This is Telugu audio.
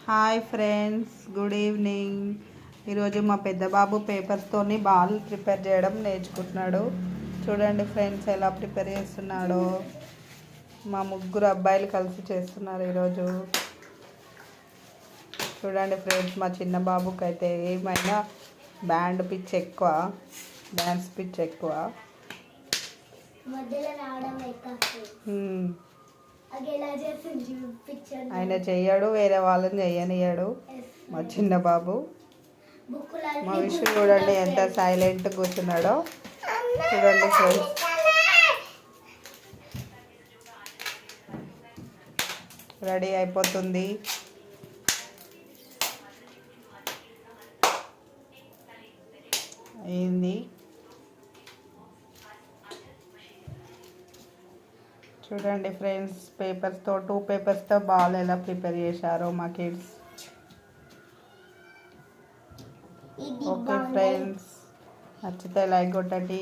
Hi friends, good evening. ఈరోజు మా పెద్ద బాబు పేపర్స్తోని బాల్ ప్రిపేర్ చేయడం నేర్చుకుంటున్నాడు. చూడండి ఫ్రెండ్స్, ఎలా ప్రిపేర్ చేస్తున్నాడో. మా ముగ్గురు అబ్బాయిలు కలిసి చేస్తున్నారు ఈరోజు. చూడండి ఫ్రెండ్స్, మా చిన్న బాబుకి అయితే ఏమైనా బ్యాండ్ పిచ్ ఎక్కువ, డ్యాన్స్ పిచ్ ఎక్కువ. ఆయన చెయ్యడు, వేరే వాళ్ళని చెయ్యనియ్యాడు మా చిన్న బాబు. మా విషయం చూడండి ఎంత సైలెంట్ కూర్చున్నాడో. చూడండి ఫ్రెండ్స్, రెడీ అయిపోతుంది. అయింది. చూడండి ఫ్రెండ్స్, టూ పేపర్స్తో బాల్ ఎలా ప్రిపేర్ చేశారో మా కిడ్స్. ఓకే ఫ్రెండ్స్, నచ్చితే లైక్ కొట్టండి.